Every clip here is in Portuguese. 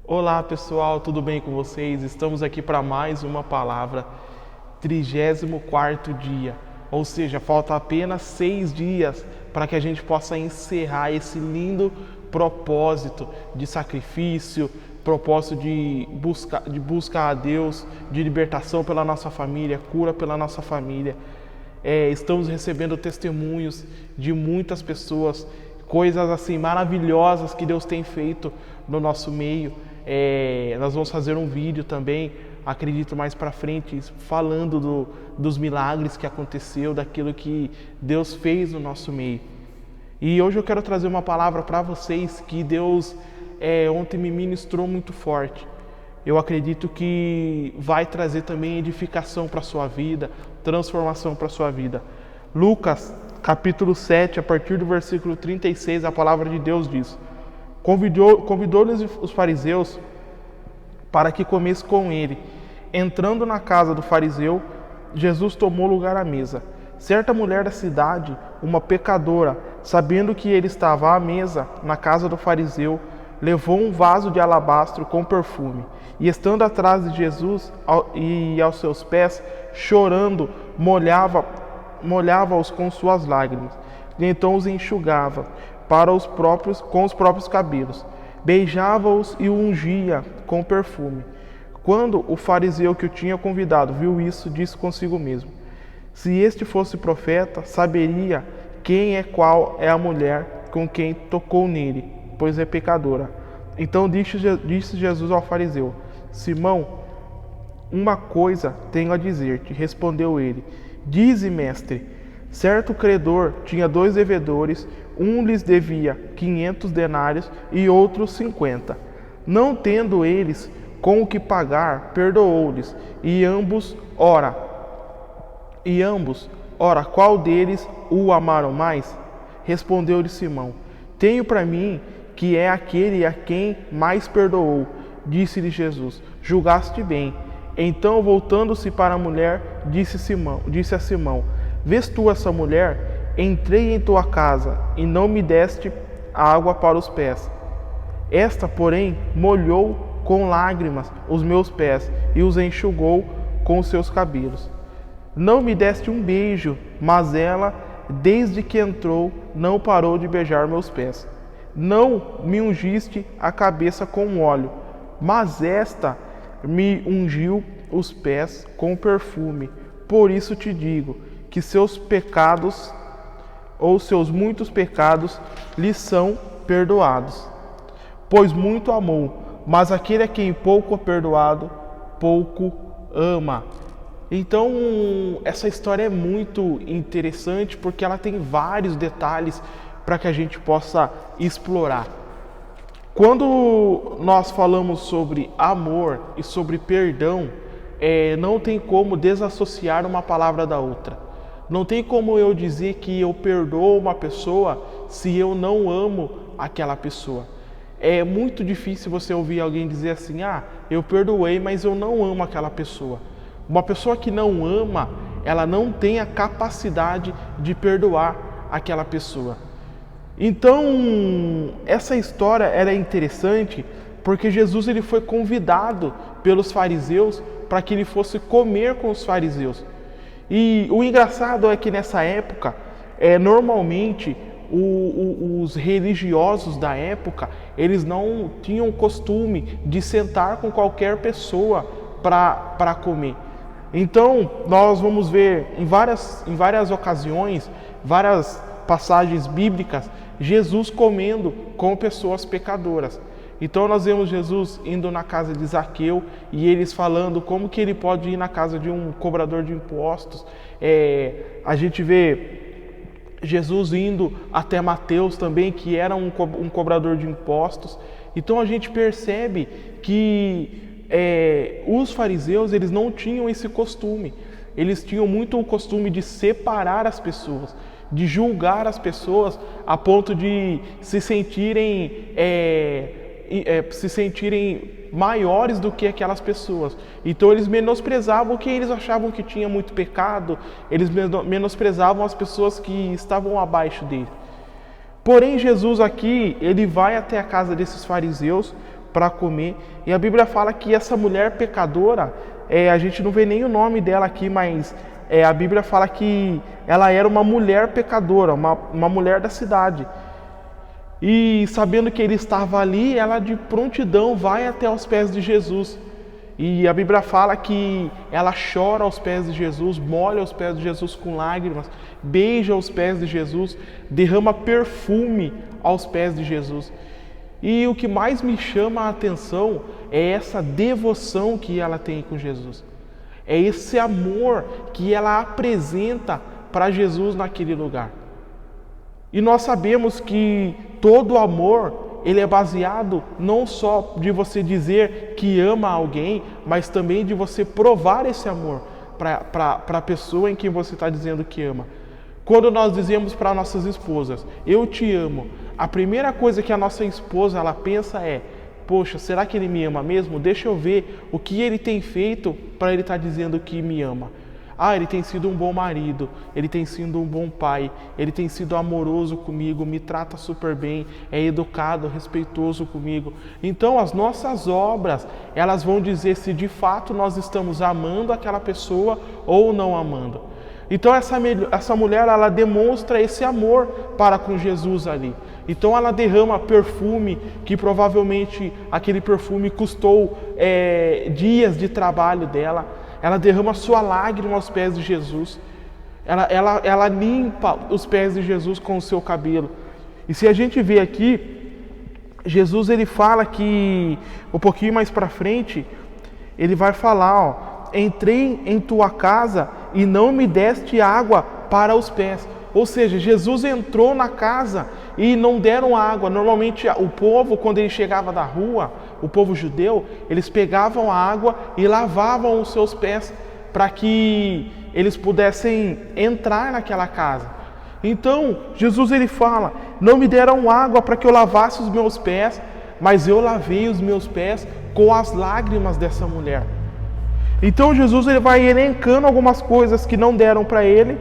Olá pessoal, tudo bem com vocês? Estamos aqui para mais uma palavra, 34º dia, ou seja, falta apenas 6 dias para que a gente possa encerrar esse lindo propósito de sacrifício, propósito de busca a Deus, de libertação pela nossa família, cura pela nossa família. Estamos recebendo testemunhos de muitas pessoas, coisas assim maravilhosas que Deus tem feito no nosso meio. Nós vamos fazer um vídeo também, acredito mais para frente, falando dos milagres que aconteceu, daquilo que Deus fez no nosso meio. E hoje eu quero trazer uma palavra para vocês que Deus ontem me ministrou muito forte. Eu acredito que vai trazer também edificação para a sua vida, transformação para a sua vida. Lucas, capítulo 7, a partir do versículo 36, a palavra de Deus diz: Convidou-lhes os fariseus para que comesse com ele. Entrando na casa do fariseu, Jesus tomou lugar à mesa. Certa mulher da cidade, uma pecadora, sabendo que ele estava à mesa na casa do fariseu, levou um vaso de alabastro com perfume, e estando atrás de Jesus e aos seus pés, chorando, molhava-os com suas lágrimas, e então os enxugava com os próprios cabelos, beijava-os e o ungia com perfume. Quando o fariseu que o tinha convidado viu isso, disse consigo mesmo: se este fosse profeta, saberia qual é a mulher com quem tocou nele, pois é pecadora. Então disse Jesus ao fariseu: Simão, uma coisa tenho a dizer-te. Respondeu ele: dize, mestre. Certo credor tinha 2 devedores, um lhes devia 500 denários e outro 50. Não tendo eles com o que pagar, perdoou-lhes, e ambos, qual deles o amaram mais? Respondeu-lhe Simão: tenho para mim que é aquele a quem mais perdoou. Disse-lhe Jesus: julgaste bem. Então, voltando-se para a mulher, disse a Simão: vês tu essa mulher? Entrei em tua casa e não me deste água para os pés. Esta, porém, molhou com lágrimas os meus pés e os enxugou com os seus cabelos. Não me deste um beijo, mas ela, desde que entrou, não parou de beijar meus pés. Não me ungiste a cabeça com óleo, mas esta me ungiu os pés com perfume. Por isso te digo que seus pecados, ou seus muitos pecados, lhe são perdoados. Pois muito amou, mas aquele a quem pouco é perdoado, pouco ama. Então, essa história é muito interessante porque ela tem vários detalhes para que a gente possa explorar. Quando nós falamos sobre amor e sobre perdão, não tem como desassociar uma palavra da outra. Não tem como eu dizer que eu perdoo uma pessoa se eu não amo aquela pessoa. É muito difícil você ouvir alguém dizer assim: eu perdoei, mas eu não amo aquela pessoa. Uma pessoa que não ama, ela não tem a capacidade de perdoar aquela pessoa. Então, essa história era interessante porque Jesus ele foi convidado pelos fariseus para que ele fosse comer com os fariseus. E o engraçado é que nessa época, normalmente, os religiosos da época, eles não tinham costume de sentar com qualquer pessoa para comer. Então, nós vamos ver em várias ocasiões, várias passagens bíblicas, Jesus comendo com pessoas pecadoras. Então nós vemos Jesus indo na casa de Zaqueu e eles falando como que ele pode ir na casa de um cobrador de impostos. A gente vê Jesus indo até Mateus também, que era um cobrador de impostos. Então a gente percebe que os fariseus eles não tinham esse costume. Eles tinham muito o costume de separar as pessoas, de julgar as pessoas a ponto de se sentirem maiores do que aquelas pessoas. Então eles menosprezavam quem eles achavam que tinha muito pecado, eles menosprezavam as pessoas que estavam abaixo dele. Porém, Jesus aqui, ele vai até a casa desses fariseus para comer. E a Bíblia fala que essa mulher pecadora, a gente não vê nem o nome dela aqui, mas a Bíblia fala que ela era uma mulher pecadora, uma mulher da cidade. E sabendo que ele estava ali, ela de prontidão vai até os pés de Jesus. E a Bíblia fala que ela chora aos pés de Jesus, molha os pés de Jesus com lágrimas, beija os pés de Jesus, derrama perfume aos pés de Jesus. E o que mais me chama a atenção é essa devoção que ela tem com Jesus. É esse amor que ela apresenta para Jesus naquele lugar. E nós sabemos que todo amor, ele é baseado não só de você dizer que ama alguém, mas também de você provar esse amor para a pessoa em quem você está dizendo que ama. Quando nós dizemos para nossas esposas, eu te amo, a primeira coisa que a nossa esposa ela pensa é, poxa, será que ele me ama mesmo? Deixa eu ver o que ele tem feito para ele estar dizendo que me ama. Ele tem sido um bom marido, ele tem sido um bom pai, ele tem sido amoroso comigo, me trata super bem, é educado, respeitoso comigo. Então as nossas obras, elas vão dizer se de fato nós estamos amando aquela pessoa ou não amando. Então essa mulher, ela demonstra esse amor para com Jesus ali. Então ela derrama perfume, que provavelmente aquele perfume custou dias de trabalho dela. Ela derrama sua lágrima aos pés de Jesus. Ela limpa os pés de Jesus com o seu cabelo. E se a gente vê aqui, Jesus ele fala que, um pouquinho mais para frente, ele vai falar, entrei em tua casa e não me deste água para os pés. Ou seja, Jesus entrou na casa e não deram água. Normalmente o povo, quando ele chegava da rua, o povo judeu, eles pegavam a água e lavavam os seus pés para que eles pudessem entrar naquela casa. Então, Jesus ele fala, não me deram água para que eu lavasse os meus pés, mas eu lavei os meus pés com as lágrimas dessa mulher. Então Jesus ele vai elencando algumas coisas que não deram para ele.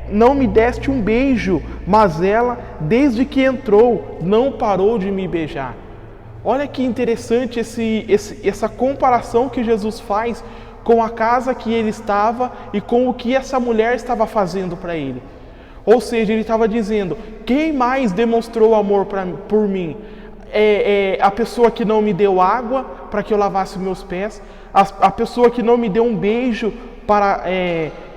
Não me deste um beijo, mas ela, desde que entrou, não parou de me beijar. Olha que interessante essa comparação que Jesus faz com a casa que ele estava e com o que essa mulher estava fazendo para ele. Ou seja, ele estava dizendo, quem mais demonstrou amor por mim? A pessoa que não me deu água para que eu lavasse meus pés, a pessoa que não me deu um beijo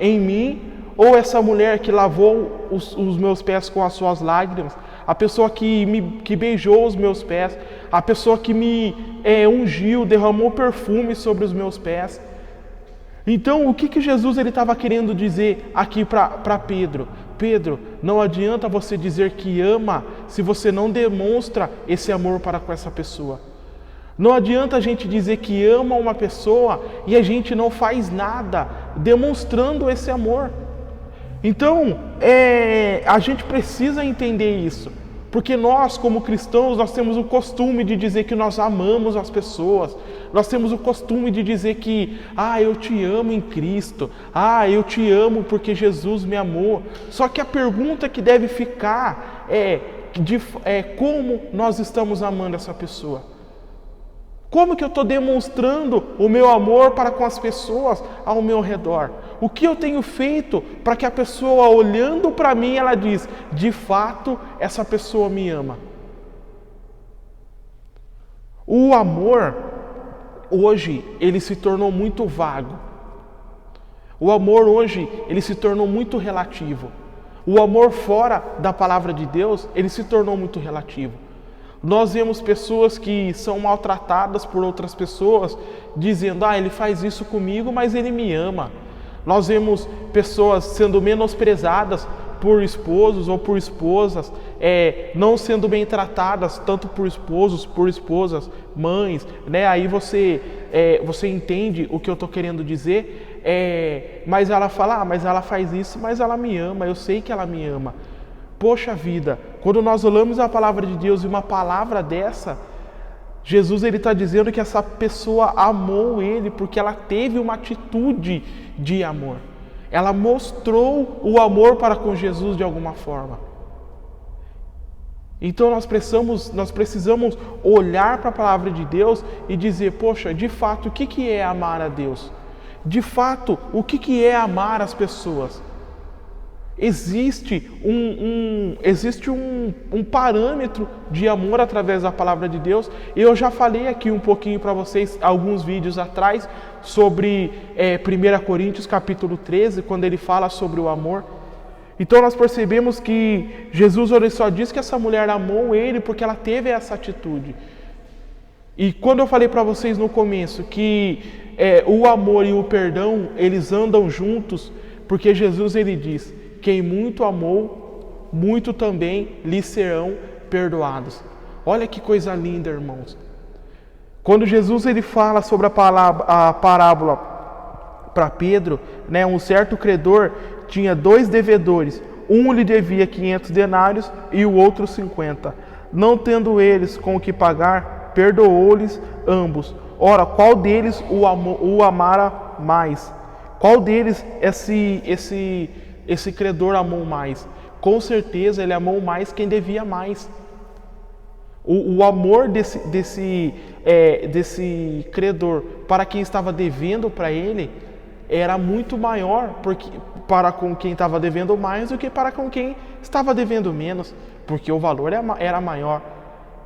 em mim, ou essa mulher que lavou os meus pés com as suas lágrimas, a pessoa que beijou os meus pés, a pessoa que me ungiu, derramou perfume sobre os meus pés. Então, o que Jesus ele estava querendo dizer aqui para Pedro? Pedro, não adianta você dizer que ama se você não demonstra esse amor para com essa pessoa. Não adianta a gente dizer que ama uma pessoa e a gente não faz nada demonstrando esse amor. Então, a gente precisa entender isso, porque nós, como cristãos, nós temos o costume de dizer que nós amamos as pessoas, nós temos o costume de dizer que, eu te amo em Cristo, eu te amo porque Jesus me amou. Só que a pergunta que deve ficar é como nós estamos amando essa pessoa? Como que eu estou demonstrando o meu amor para com as pessoas ao meu redor? O que eu tenho feito para que a pessoa, olhando para mim, ela diz, de fato, essa pessoa me ama? O amor, hoje, ele se tornou muito vago. O amor, hoje, ele se tornou muito relativo. O amor fora da palavra de Deus, ele se tornou muito relativo. Nós vemos pessoas que são maltratadas por outras pessoas, dizendo, ele faz isso comigo, mas ele me ama. Nós vemos pessoas sendo menosprezadas por esposos ou por esposas, não sendo bem tratadas, tanto por esposos, por esposas, mães, né? Aí você entende o que eu estou querendo dizer, mas ela fala, mas ela faz isso, mas ela me ama, eu sei que ela me ama. Poxa vida, quando nós olhamos a palavra de Deus e uma palavra dessa, Jesus ele está dizendo que essa pessoa amou ele porque ela teve uma atitude de amor. Ela mostrou o amor para com Jesus de alguma forma. Então nós precisamos olhar para a palavra de Deus e dizer, poxa, de fato, o que é amar a Deus? De fato, o que é amar as pessoas? Existe um parâmetro de amor através da palavra de Deus. Eu já falei aqui um pouquinho para vocês, alguns vídeos atrás, sobre 1 Coríntios capítulo 13, quando ele fala sobre o amor. Então nós percebemos que Jesus só diz que essa mulher amou ele porque ela teve essa atitude. E quando eu falei para vocês no começo que o amor e o perdão, eles andam juntos, porque Jesus ele diz, quem muito amou, muito também lhe serão perdoados. Olha que coisa linda, irmãos. Quando Jesus ele fala sobre a parábola para Pedro, né, um certo credor tinha 2 devedores. Um lhe devia 500 denários e o outro 50. Não tendo eles com o que pagar, perdoou-lhes ambos. Ora, qual deles o amara mais? Qual deles esse credor amou mais? Com certeza ele amou mais quem devia mais. O amor desse credor para quem estava devendo para ele era muito maior para com quem estava devendo mais do que para com quem estava devendo menos, porque o valor era maior.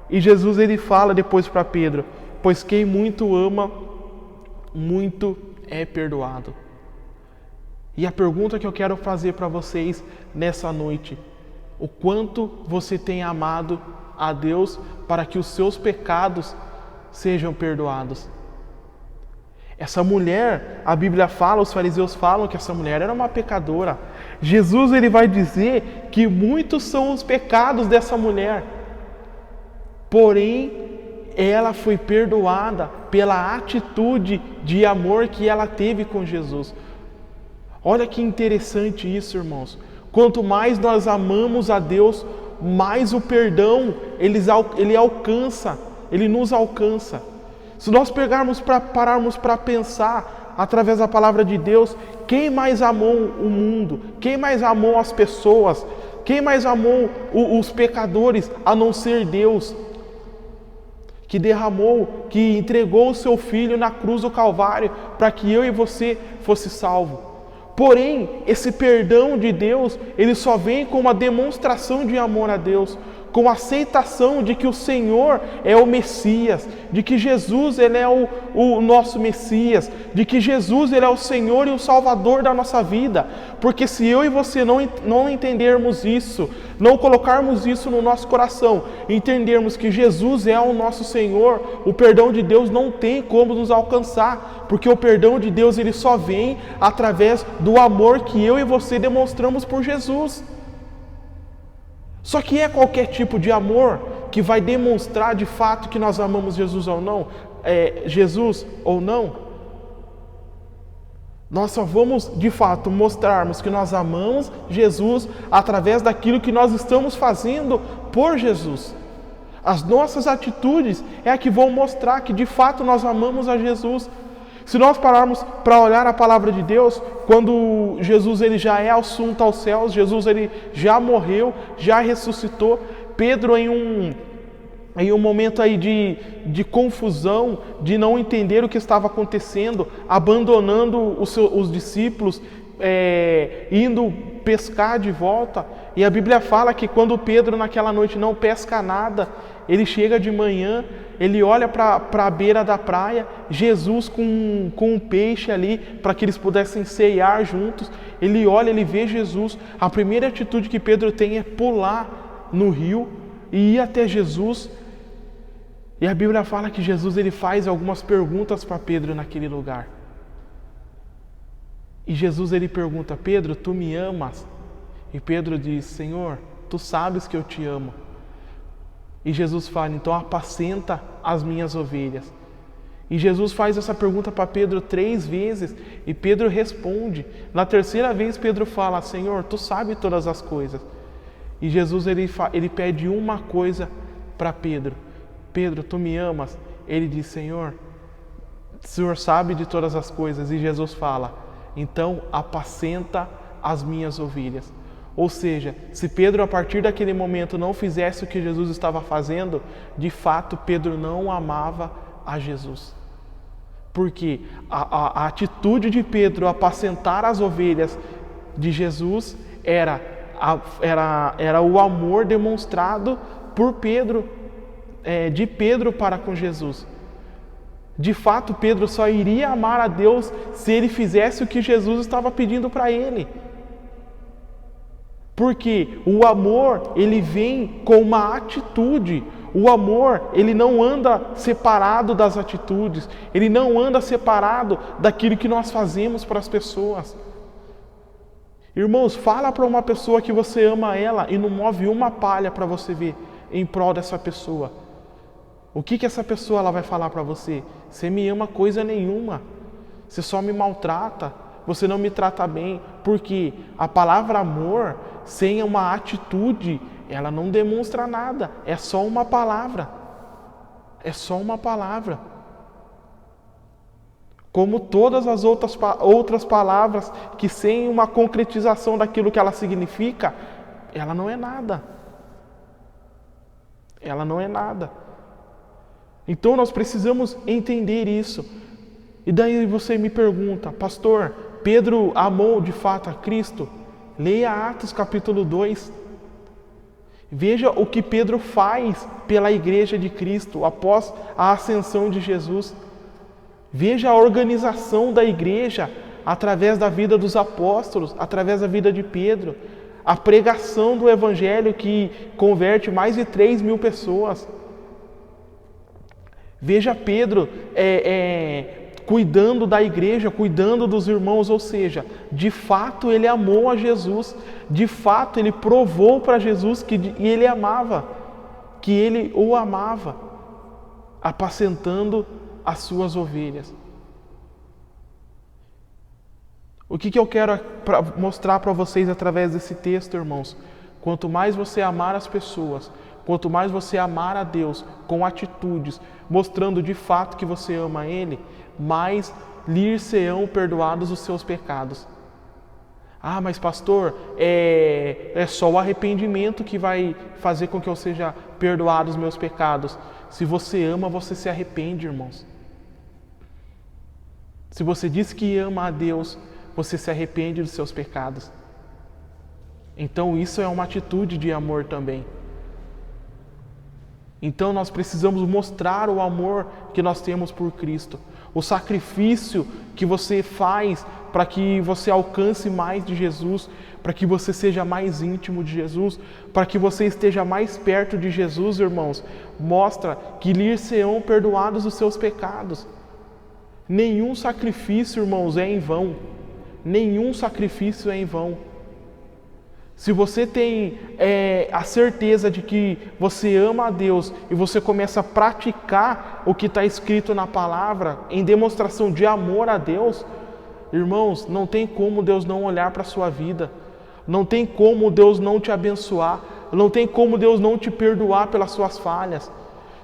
E Jesus ele fala depois para Pedro, pois quem muito ama, muito é perdoado. E a pergunta que eu quero fazer para vocês nessa noite, o quanto você tem amado a Deus para que os seus pecados sejam perdoados? Essa mulher, a Bíblia fala, os fariseus falam que essa mulher era uma pecadora. Jesus ele vai dizer que muitos são os pecados dessa mulher. Porém, ela foi perdoada pela atitude de amor que ela teve com Jesus. Olha que interessante isso, irmãos. Quanto mais nós amamos a Deus, mais o perdão ele alcança, ele nos alcança. Se nós pararmos para pensar através da palavra de Deus, quem mais amou o mundo? Quem mais amou as pessoas? Quem mais amou os pecadores a não ser Deus? Que entregou o seu Filho na cruz do Calvário para que eu e você fosse salvo. Porém, esse perdão de Deus, ele só vem com uma demonstração de amor a Deus, com a aceitação de que o Senhor é o Messias, de que Jesus ele é o nosso Messias, de que Jesus ele é o Senhor e o Salvador da nossa vida. Porque se eu e você não entendermos isso, não colocarmos isso no nosso coração, entendermos que Jesus é o nosso Senhor, o perdão de Deus não tem como nos alcançar, porque o perdão de Deus ele só vem através do amor que eu e você demonstramos por Jesus. Só que é qualquer tipo de amor que vai demonstrar de fato que nós amamos Jesus ou não? Nós só vamos de fato mostrarmos que nós amamos Jesus através daquilo que nós estamos fazendo por Jesus. As nossas atitudes é a que vão mostrar que de fato nós amamos a Jesus. Se nós pararmos para olhar a palavra de Deus, quando Jesus ele já é assunto aos céus, Jesus ele já morreu, já ressuscitou, Pedro em um momento aí de confusão, de não entender o que estava acontecendo, abandonando os discípulos, indo pescar de volta. E a Bíblia fala que quando Pedro naquela noite não pesca nada, ele chega de manhã, ele olha para a beira da praia, Jesus com um peixe ali, para que eles pudessem ceiar juntos. Ele olha, ele vê Jesus. A primeira atitude que Pedro tem é pular no rio e ir até Jesus. E a Bíblia fala que Jesus ele faz algumas perguntas para Pedro naquele lugar. E Jesus ele pergunta, Pedro, tu me amas? E Pedro diz, Senhor, tu sabes que eu te amo. E Jesus fala, então apacenta as minhas ovelhas. E Jesus faz essa pergunta para Pedro 3 vezes e Pedro responde. Na terceira vez Pedro fala, Senhor, tu sabes todas as coisas. E Jesus ele pede uma coisa para Pedro. Pedro, tu me amas? Ele diz, Senhor, o Senhor sabe de todas as coisas. E Jesus fala, então apacenta as minhas ovelhas. Ou seja, se Pedro a partir daquele momento não fizesse o que Jesus estava fazendo, de fato Pedro não amava a Jesus. Porque a atitude de Pedro apacentar as ovelhas de Jesus era o amor demonstrado por Pedro, de Pedro para com Jesus. De fato, Pedro só iria amar a Deus se ele fizesse o que Jesus estava pedindo para ele. Porque o amor, ele vem com uma atitude. O amor, ele não anda separado das atitudes. Ele não anda separado daquilo que nós fazemos para as pessoas. Irmãos, fala para uma pessoa que você ama ela e não move uma palha para você ver em prol dessa pessoa. O que essa pessoa ela vai falar para você? Você me ama coisa nenhuma. Você só me maltrata. Você não me trata bem. Porque a palavra amor, sem uma atitude, ela não demonstra nada. É só uma palavra. É só uma palavra. Como todas as outras palavras que sem uma concretização daquilo que ela significa, ela não é nada. Ela não é nada. Então nós precisamos entender isso. E daí você me pergunta, pastor, Pedro amou de fato a Cristo? Leia Atos capítulo 2. Veja o que Pedro faz pela igreja de Cristo após a ascensão de Jesus. Veja a organização da igreja através da vida dos apóstolos, através da vida de Pedro. A pregação do evangelho que converte mais de 3.000 pessoas. Veja Pedro cuidando da igreja, cuidando dos irmãos, ou seja, de fato ele amou a Jesus, de fato ele provou para Jesus que ele amava, que ele o amava, apacentando as suas ovelhas. O que eu quero mostrar para vocês através desse texto, irmãos? Quanto mais você amar as pessoas, quanto mais você amar a Deus com atitudes, mostrando de fato que você ama Ele, mais lhe serão perdoados os seus pecados. Ah, mas pastor, é só o arrependimento que vai fazer com que eu seja perdoado os meus pecados. Se você ama, você se arrepende, irmãos. Se você diz que ama a Deus, você se arrepende dos seus pecados. Então isso é uma atitude de amor também. Então nós precisamos mostrar o amor que nós temos por Cristo. O sacrifício que você faz para que você alcance mais de Jesus, para que você seja mais íntimo de Jesus, para que você esteja mais perto de Jesus, irmãos, mostra que lhe serão perdoados os seus pecados. Nenhum sacrifício, irmãos, é em vão. Nenhum sacrifício é em vão. Se você tem a certeza de que você ama a Deus e você começa a praticar o que está escrito na palavra em demonstração de amor a Deus, irmãos, não tem como Deus não olhar para a sua vida, não tem como Deus não te abençoar, não tem como Deus não te perdoar pelas suas falhas.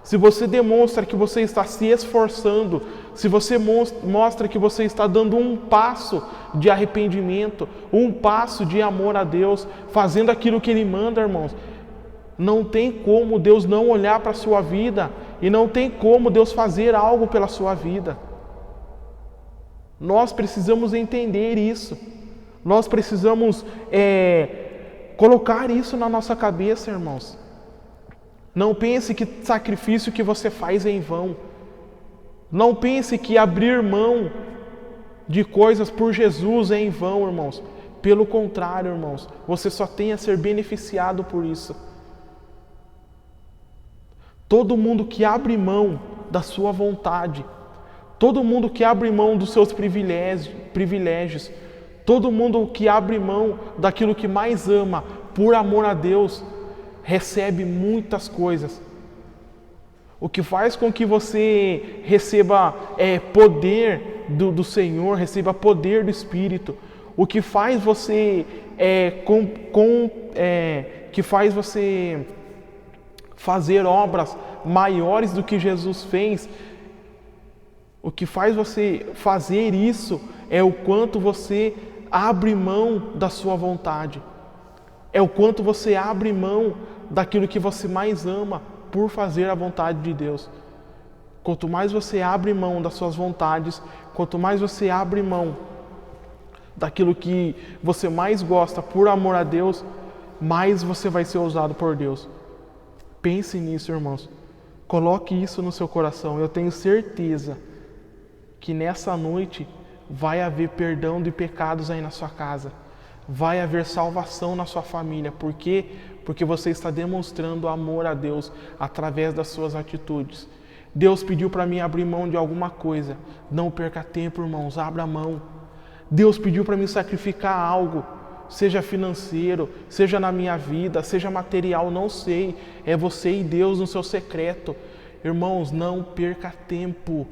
Se você demonstra que você está se esforçando, se você mostra que você está dando um passo de arrependimento, um passo de amor a Deus, fazendo aquilo que Ele manda, irmãos, não tem como Deus não olhar para a sua vida e não tem como Deus fazer algo pela sua vida. Nós precisamos entender isso. Nós precisamos colocar isso na nossa cabeça, irmãos. Não pense que sacrifício que você faz é em vão. Não pense que abrir mão de coisas por Jesus é em vão, irmãos. Pelo contrário, irmãos, você só tem a ser beneficiado por isso. Todo mundo que abre mão da sua vontade, todo mundo que abre mão dos seus privilégios, todo mundo que abre mão daquilo que mais ama por amor a Deus, recebe muitas coisas. O que faz com que você receba poder do Senhor, receba poder do Espírito. O que faz você que faz você fazer obras maiores do que Jesus fez. O que faz você fazer isso é o quanto você abre mão da sua vontade. É o quanto você abre mão daquilo que você mais ama por fazer a vontade de Deus. Quanto mais você abre mão das suas vontades, quanto mais você abre mão daquilo que você mais gosta por amor a Deus, mais você vai ser usado por Deus. Pense nisso, irmãos. Coloque isso no seu coração. Eu tenho certeza que nessa noite vai haver perdão de pecados aí na sua casa. Vai haver salvação na sua família. Por quê? Porque você está demonstrando amor a Deus através das suas atitudes. Deus pediu para mim abrir mão de alguma coisa. Não perca tempo, irmãos. Abra mão. Deus pediu para mim sacrificar algo. Seja financeiro, seja na minha vida, seja material, não sei. É você e Deus no seu secreto. Irmãos, não perca tempo.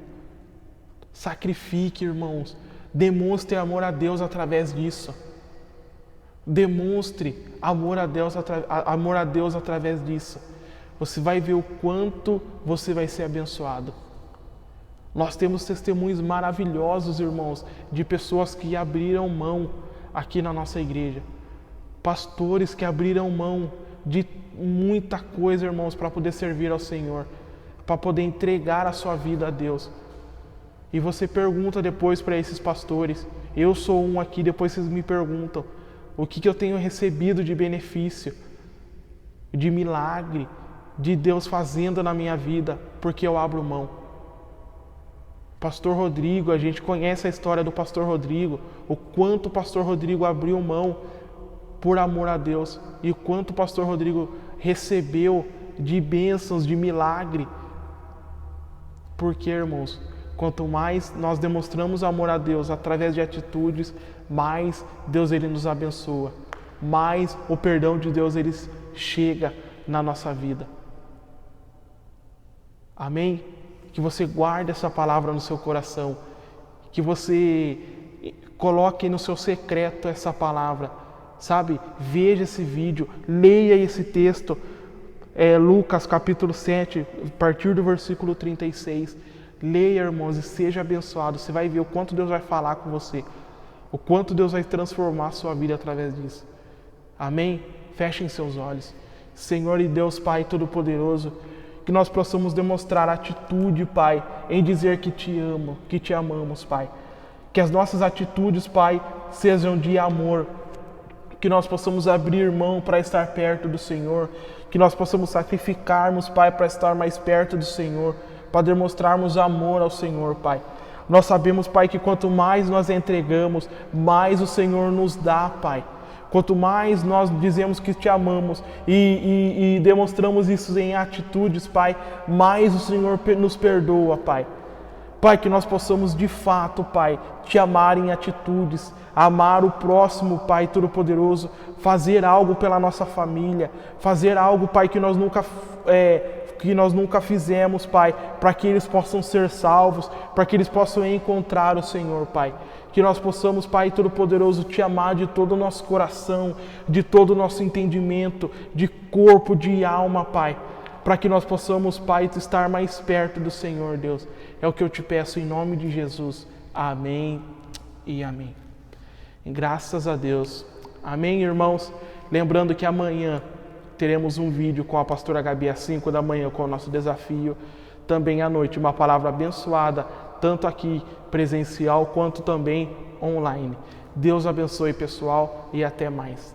Sacrifique, irmãos. Demonstre amor a Deus através disso. Demonstre amor a Deus através disso. Você vai ver o quanto você vai ser abençoado. Nós temos testemunhos maravilhosos, irmãos, de pessoas que abriram mão aqui na nossa igreja. Pastores que abriram mão de muita coisa, irmãos, para poder servir ao Senhor, para poder entregar a sua vida a Deus. E você pergunta depois para esses pastores, eu sou um aqui, depois vocês me perguntam, o que eu tenho recebido de benefício, de milagre, de Deus fazendo na minha vida, porque eu abro mão. Pastor Rodrigo, a gente conhece a história do Pastor Rodrigo, o quanto o Pastor Rodrigo abriu mão por amor a Deus e o quanto o Pastor Rodrigo recebeu de bênçãos, de milagre. Porque, irmãos, quanto mais nós demonstramos amor a Deus através de atitudes, mais Deus ele nos abençoa, mais o perdão de Deus ele chega na nossa vida. Amém? Que você guarde essa palavra no seu coração, que você coloque no seu secreto essa palavra, sabe? Veja esse vídeo, leia esse texto, Lucas capítulo 7, a partir do versículo 36. Leia, irmãos, e seja abençoado. Você vai ver o quanto Deus vai falar com você, o quanto Deus vai transformar a sua vida através disso. Amém? Fechem seus olhos. Senhor e Deus Pai Todo-Poderoso, que nós possamos demonstrar atitude, Pai, em dizer que te amo, que te amamos, Pai. Que as nossas atitudes, Pai, sejam de amor. Que nós possamos abrir mão para estar perto do Senhor. Que nós possamos sacrificarmos, Pai, para estar mais perto do Senhor. Para demonstrarmos amor ao Senhor, Pai. Nós sabemos, Pai, que quanto mais nós entregamos, mais o Senhor nos dá, Pai. Quanto mais nós dizemos que te amamos e demonstramos isso em atitudes, Pai, mais o Senhor nos perdoa, Pai. Pai, que nós possamos de fato, Pai, te amar em atitudes, amar o próximo, Pai Todo-Poderoso, fazer algo pela nossa família, fazer algo, Pai, que nós nunca fizemos, Pai, para que eles possam ser salvos, para que eles possam encontrar o Senhor, Pai. Que nós possamos, Pai Todo-Poderoso, te amar de todo o nosso coração, de todo o nosso entendimento, de corpo, de alma, Pai. Para que nós possamos, Pai, estar mais perto do Senhor, Deus. É o que eu te peço em nome de Jesus. Amém e amém. E graças a Deus. Amém, irmãos? Lembrando que amanhã teremos um vídeo com a pastora Gabi às 5 da manhã com o nosso desafio. Também à noite, uma palavra abençoada, tanto aqui presencial quanto também online. Deus abençoe, pessoal, e até mais.